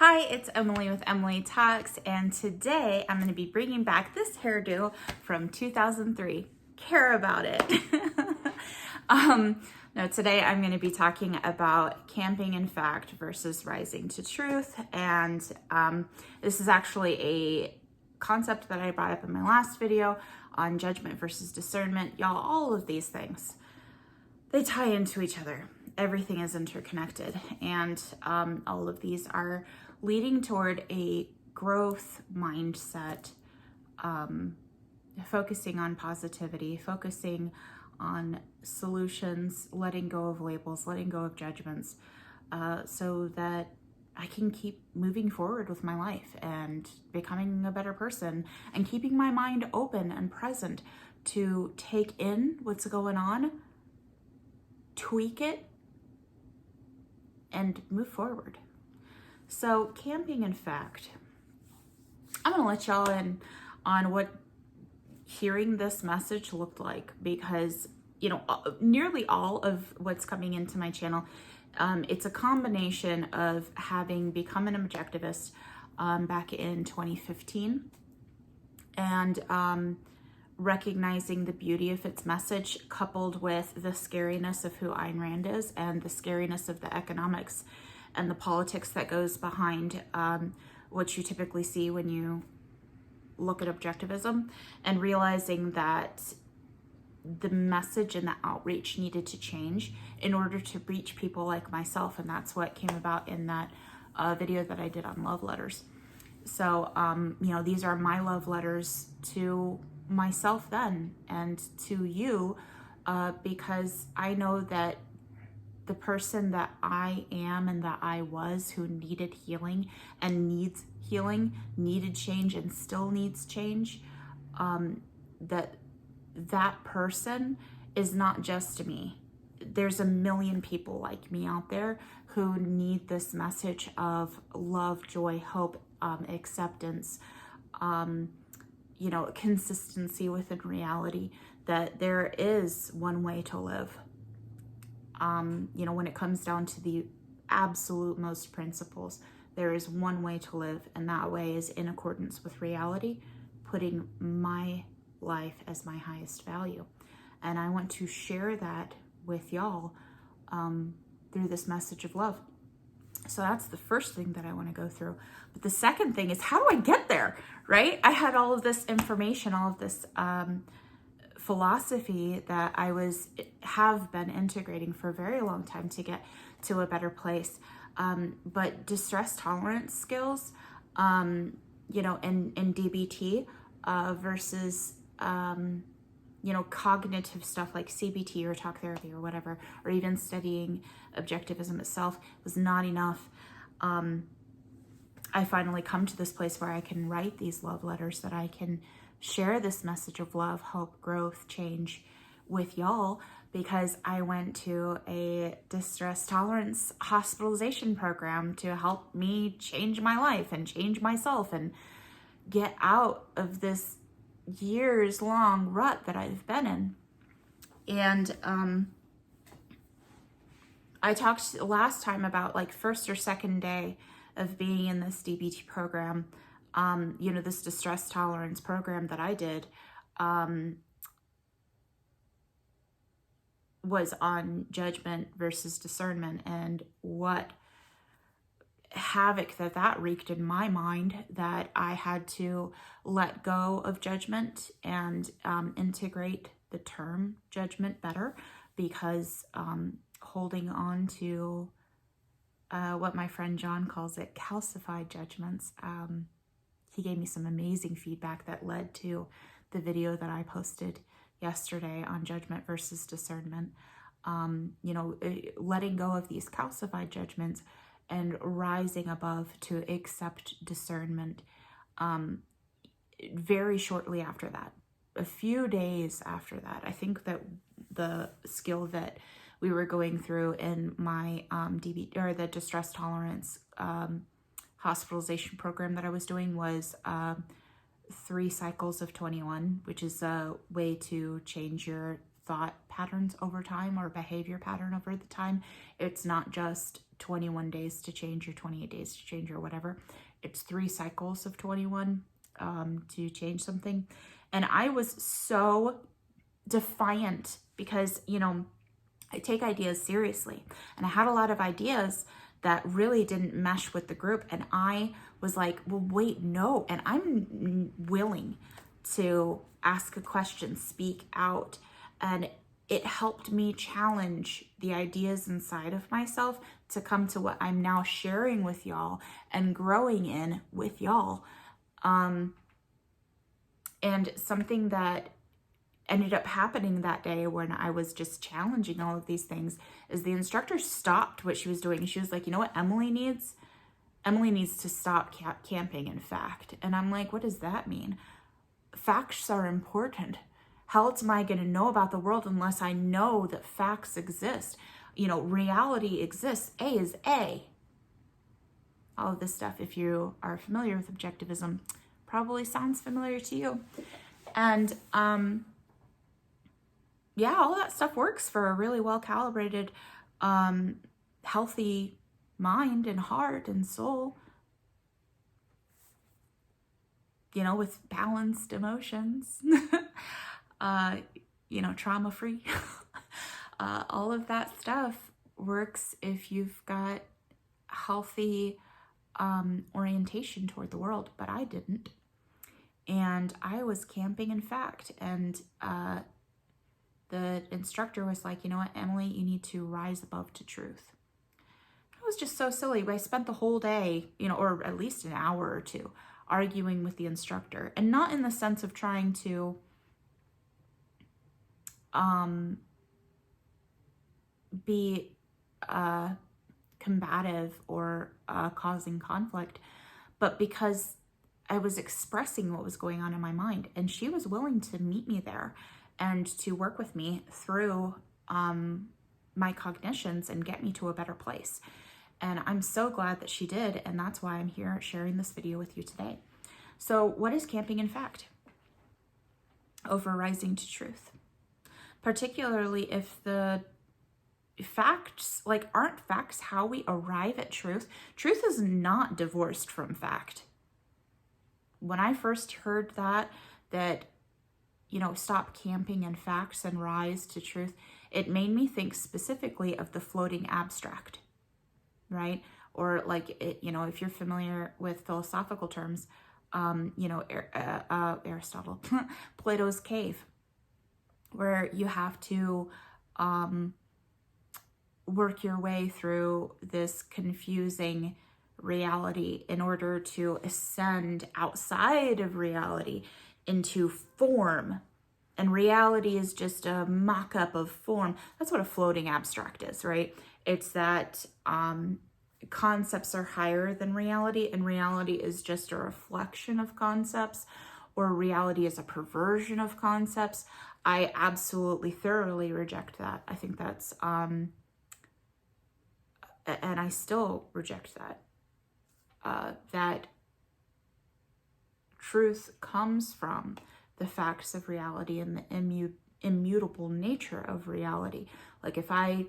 Hi, it's Emily with Emily Talks, and today I'm going to be bringing back this hairdo from 2003. Care about it. No, today I'm going to be talking about camping in fact versus rising to truth, and this is actually a concept that I brought up in my last video on judgment versus discernment. Y'all, all of these things, they tie into each other. Everything is interconnected, and all of these are leading toward a growth mindset, focusing on positivity, focusing on solutions, letting go of labels, letting go of judgments, so that I can keep moving forward with my life and becoming a better person and keeping my mind open and present to take in what's going on, tweak it, and move forward. So camping in fact, I'm gonna let y'all in on what hearing this message looked like, because nearly all of what's coming into my channel, it's a combination of having become an objectivist back in 2015 and recognizing the beauty of its message, coupled with the scariness of who Ayn Rand is and the scariness of the economics and the politics that goes behind what you typically see when you look at objectivism, and realizing that the message and the outreach needed to change in order to reach people like myself. And that's what came about in that video that I did on love letters. So, these are my love letters to myself then and to you, because I know that the person that I am and that I was, who needed healing and needs healing, needed change and still needs change, that person is not just me. There's a million people like me out there who need this message of love, joy, hope, acceptance, consistency within reality, that there is one way to live. When it comes down to the absolute most principles, there is one way to live, and that way is in accordance with reality, putting my life as my highest value. And I want to share that with y'all through this message of love. So that's the first thing that I want to go through. But the second thing is, how do I get there, right? I had all of this information, all of this philosophy that I have been integrating for a very long time to get to a better place. But distress tolerance skills, in DBT versus, cognitive stuff like CBT or talk therapy or whatever, or even studying objectivism itself was not enough. I finally come to this place where I can write these love letters, that I can share this message of love, hope, growth, change with y'all, because I went to a distress tolerance hospitalization program to help me change my life and change myself and get out of this years-long rut that I've been in. And I talked last time about like first or second day of being in this DBT program, this distress tolerance program that I did, was on judgment versus discernment, and what havoc that wreaked in my mind, that I had to let go of judgment and integrate the term judgment better, because holding on to what my friend John calls it, calcified judgments. He gave me some amazing feedback that led to the video that I posted yesterday on judgment versus discernment. Letting go of these calcified judgments and rising above to accept discernment. Very shortly after that, a few days after that, I think that the skill that we were going through in my the distress tolerance hospitalization program that I was doing was 3 cycles of 21, which is a way to change your thought patterns over time or behavior pattern over the time. It's not just 21 days to change or 28 days to change or whatever. It's 3 cycles of 21 to change something. And I was so defiant because, you know, I take ideas seriously, and I had a lot of ideas that really didn't mesh with the group. And I was like, well, wait, no. And I'm willing to ask a question, speak out. And it helped me challenge the ideas inside of myself to come to what I'm now sharing with y'all and growing in with y'all. And something that ended up happening that day when I was just challenging all of these things is the instructor stopped what she was doing. She was like, you know what Emily needs? Emily needs to stop camping in fact. And I'm like, what does that mean? Facts are important. How else am I going to know about the world unless I know that facts exist? You know, reality exists. A is A. All of this stuff, if you are familiar with objectivism, probably sounds familiar to you. And yeah, all that stuff works for a really well-calibrated, healthy mind and heart and soul, you know, with balanced emotions, you know, trauma-free. All of that stuff works if you've got healthy orientation toward the world, but I didn't. And I was camping in fact, and the instructor was like, you know what, Emily, you need to rise above to truth. It was just so silly. I spent the whole day, you know, or at least an hour or two, arguing with the instructor, and not in the sense of trying to be combative or causing conflict, but because I was expressing what was going on in my mind, and she was willing to meet me there and to work with me through my cognitions and get me to a better place. And I'm so glad that she did, and that's why I'm here sharing this video with you today. So what is camping in fact? Over rising to truth. Particularly if the facts, like, aren't facts how we arrive at truth? Truth is not divorced from fact. When I first heard that, you know, stop camping in facts and rise to truth, it made me think specifically of the floating abstract, right? Or like, it, you know, if you're familiar with philosophical terms, you know, Aristotle, Plato's cave, where you have to work your way through this confusing reality in order to ascend outside of reality into form. And reality is just a mock-up of form. That's what a floating abstract is, right? It's that concepts are higher than reality, and reality is just a reflection of concepts, or reality is a perversion of concepts. I absolutely thoroughly reject that. I think that's and I still reject that. That truth comes from the facts of reality and the immutable nature of reality. Like, if I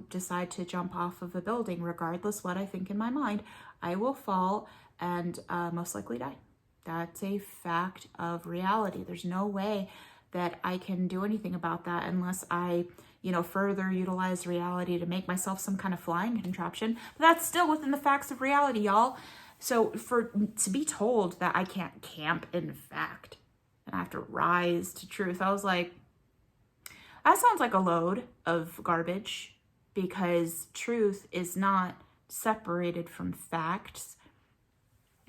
decide to jump off of a building, regardless what I think in my mind, I will fall and most likely die. That's a fact of reality. There's no way that I can do anything about that unless I, you know, further utilize reality to make myself some kind of flying contraption. But that's still within the facts of reality, y'all. So to be told that I can't camp in fact and I have to rise to truth, I was like, that sounds like a load of garbage, because truth is not separated from facts.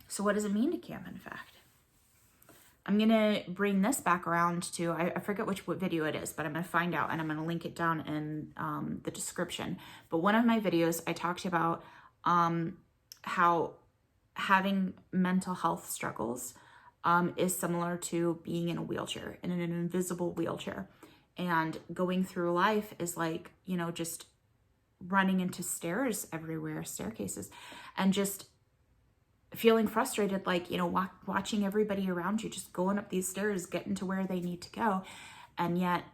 So what does it mean to camp in fact? I'm going to bring this back around to, I forget what video it is, but I'm going to find out, and I'm going to link it down in the description. But one of my videos, I talked about how having mental health struggles is similar to being in a wheelchair, in an invisible wheelchair. And going through life is like, you know, just running into stairs everywhere, staircases, and just feeling frustrated, like, you know, watching everybody around you just going up these stairs, getting to where they need to go. And yet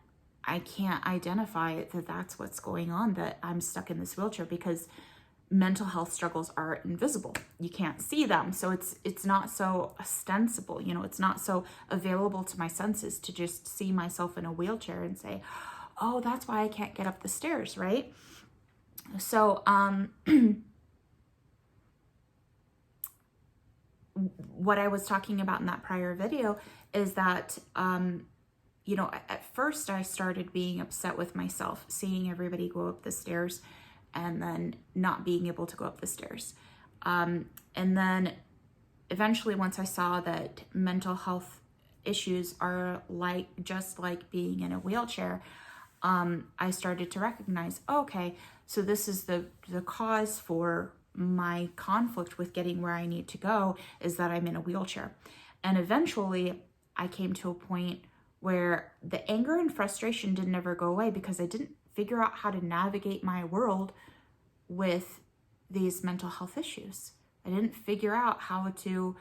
I can't identify that that's what's going on, that I'm stuck in this wheelchair, because mental health struggles are invisible. You can't see them. So it's not so ostensible, you know, it's not so available to my senses to just see myself in a wheelchair and say, oh, that's why I can't get up the stairs, right? So what I was talking about in that prior video is that you know, at first I started being upset with myself, seeing everybody go up the stairs and then not being able to go up the stairs. And then eventually, once I saw that mental health issues are just like being in a wheelchair, I started to recognize, okay, so this is the cause for my conflict with getting where I need to go, is that I'm in a wheelchair. And eventually I came to a point where the anger and frustration didn't ever go away, because I didn't figure out how to navigate my world with these mental health issues. I didn't figure out how to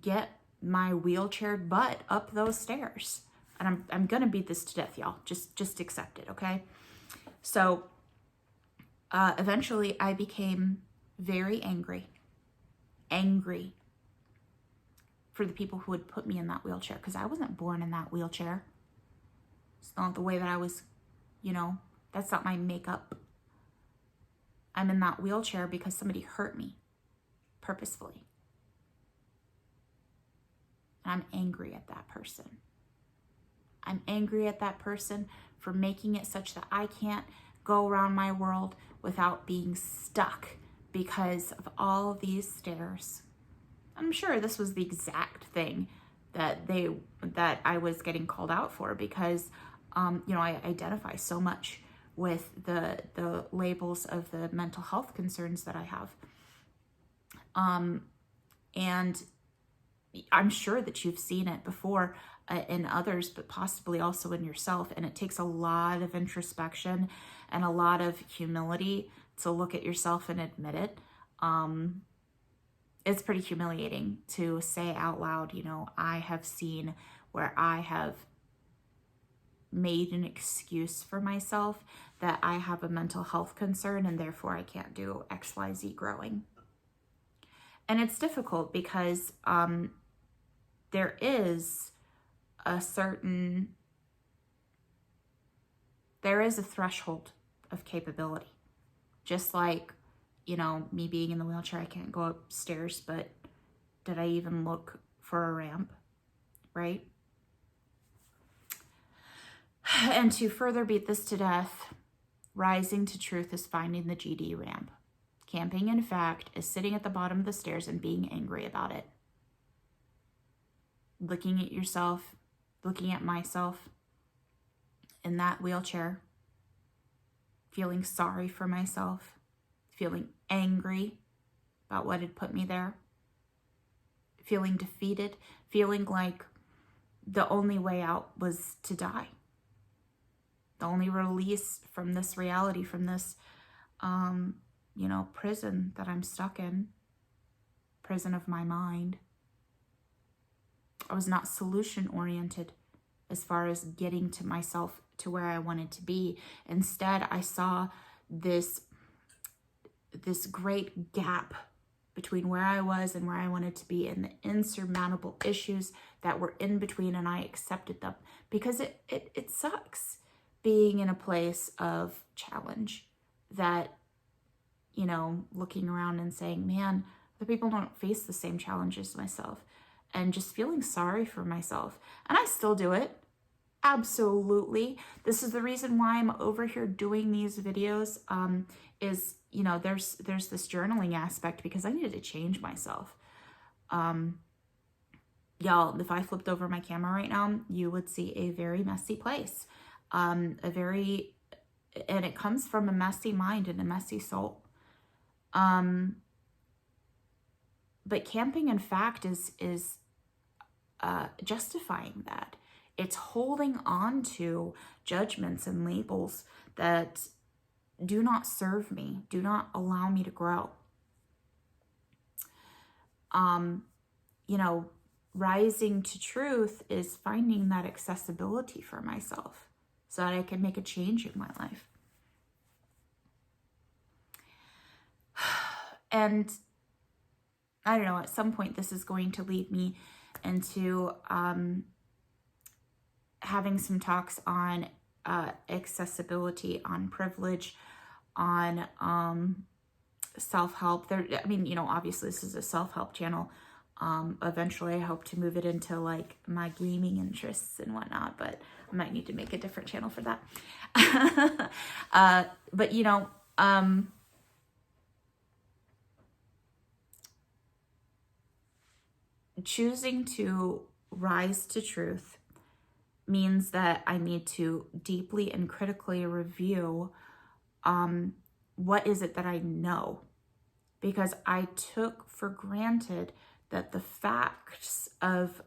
get my wheelchaired butt up those stairs. And I'm gonna beat this to death, y'all. Just accept it, okay? So eventually I became very angry for the people who had put me in that wheelchair, because I wasn't born in that wheelchair. It's not the way that I was, you know, that's not my makeup. I'm in that wheelchair because somebody hurt me purposefully. And I'm angry at that person. I'm angry at that person for making it such that I can't go around my world without being stuck because of all these stairs. I'm sure this was the exact thing that I was getting called out for, because you know, I identify so much with the labels of the mental health concerns that I have. And I'm sure that you've seen it before in others, but possibly also in yourself. And it takes a lot of introspection and a lot of humility to look at yourself and admit it. It's pretty humiliating to say out loud, you know, I have seen where I have made an excuse for myself that I have a mental health concern and therefore I can't do XYZ growing. And it's difficult because there is a threshold of capability. Just like, you know, me being in the wheelchair, I can't go upstairs, but did I even look for a ramp, right? And to further beat this to death, rising to truth is finding the GD ramp. Camping, in fact, is sitting at the bottom of the stairs and being angry about it. Looking at yourself, looking at myself in that wheelchair, feeling sorry for myself, feeling angry about what had put me there, feeling defeated, feeling like the only way out was to die. The only release from this reality, from this, you know, prison that I'm stuck in, prison of my mind. I was not solution oriented as far as getting to myself to where I wanted to be. Instead, I saw this great gap between where I was and where I wanted to be, and the insurmountable issues that were in between, and I accepted them because it sucks being in a place of challenge that, you know, looking around and saying, man, the people don't face the same challenges as myself, and just feeling sorry for myself. And I still do it. Absolutely. This is the reason why I'm over here doing these videos, is, you know, there's this journaling aspect, because I needed to change myself. Y'all, if I flipped over my camera right now, you would see a very messy place. And it comes from a messy mind and a messy soul. But camping, in fact, is justifying that. It's holding on to judgments and labels that do not serve me, do not allow me to grow. You know, rising to truth is finding that accessibility for myself, so that I can make a change in my life. And I don't know, at some point this is going to lead me into having some talks on accessibility, on privilege, on self-help. I mean, you know, obviously this is a self-help channel. Eventually I hope to move it into like my gaming interests and whatnot, but I might need to make a different channel for that. But you know, choosing to rise to truth means that I need to deeply and critically review what is it that I know, because I took for granted that the facts of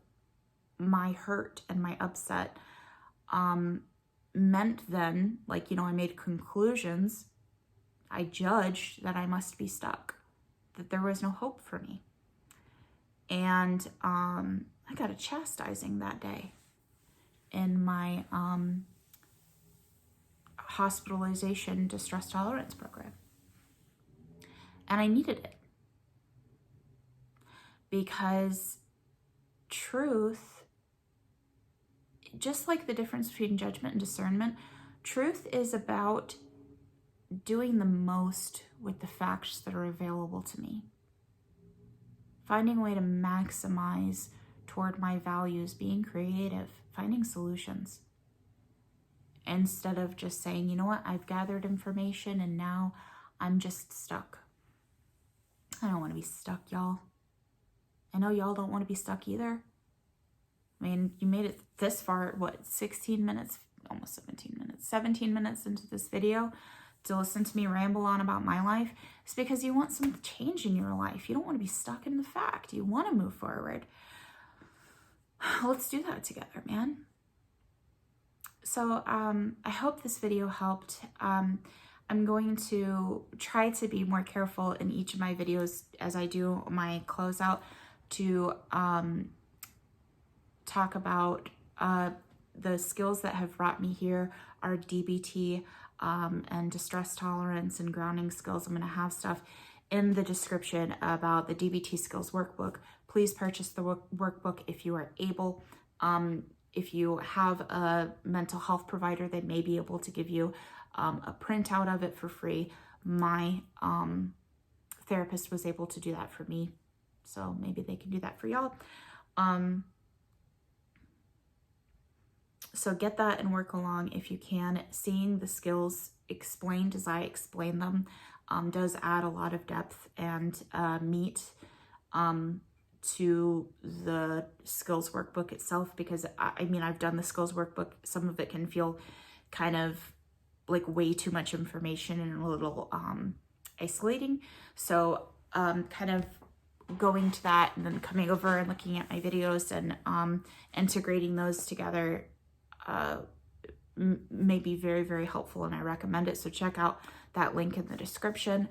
my hurt and my upset meant then, like, you know, I made conclusions. I judged that I must be stuck, that there was no hope for me. And I got a chastising that day in my hospitalization distress tolerance program. And I needed it, because truth, just like the difference between judgment and discernment, truth is about doing the most with the facts that are available to me. Finding a way to maximize toward my values, being creative, finding solutions. Instead of just saying, you know what, I've gathered information and now I'm just stuck. I don't want to be stuck, y'all. I know y'all don't want to be stuck either. I mean, you made it this far, what, 16 minutes, almost 17 minutes, 17 minutes into this video to listen to me ramble on about my life. It's because you want some change in your life. You don't want to be stuck in the fact. You want to move forward. Let's do that together, man. So I hope this video helped. I'm going to try to be more careful in each of my videos as I do my closeout to talk about the skills that have brought me here are DBT and distress tolerance and grounding skills. I'm going to have stuff in the description about the DBT skills workbook. Please purchase the workbook if you are able. If you have a mental health provider, they may be able to give you a printout of it for free. My therapist was able to do that for me, so maybe they can do that for y'all. So get that and work along if you can. Seeing the skills explained as I explain them does add a lot of depth and meat to the skills workbook itself, because I mean, I've done the skills workbook. Some of it can feel kind of like way too much information and a little isolating. So kind of going to that and then coming over and looking at my videos and integrating those together may be very, very helpful, and I recommend it. So check out that link in the description.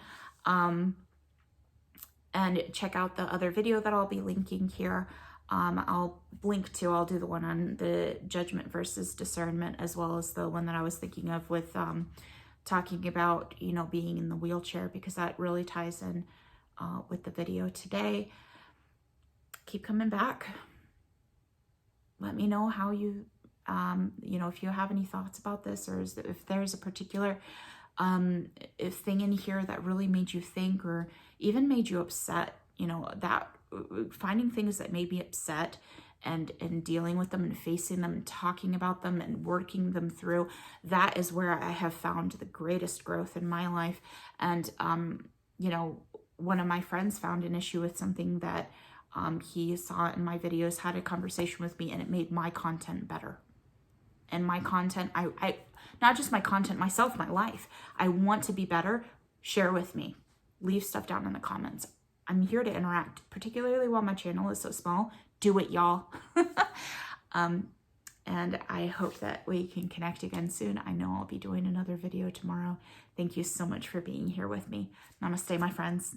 And check out the other video that I'll be linking here. I'll do the one on the judgment versus discernment, as well as the one that I was thinking of with talking about, you know, being in the wheelchair, because that really ties in with the video today. Keep coming back. Let me know how you, you know, if you have any thoughts about this, or if there's a particular thing in here that really made you think or even made you upset, you know, that finding things that made me upset and dealing with them and facing them and talking about them and working them through, that is where I have found the greatest growth in my life. And, you know, one of my friends found an issue with something that he saw in my videos, had a conversation with me, and it made my content better. And my content, I not just my content, myself, my life. I want to be better. Share with me. Leave stuff down in the comments. I'm here to interact, particularly while my channel is so small. Do it, y'all. And I hope that we can connect again soon. I know I'll be doing another video tomorrow. Thank you so much for being here with me. Namaste, my friends.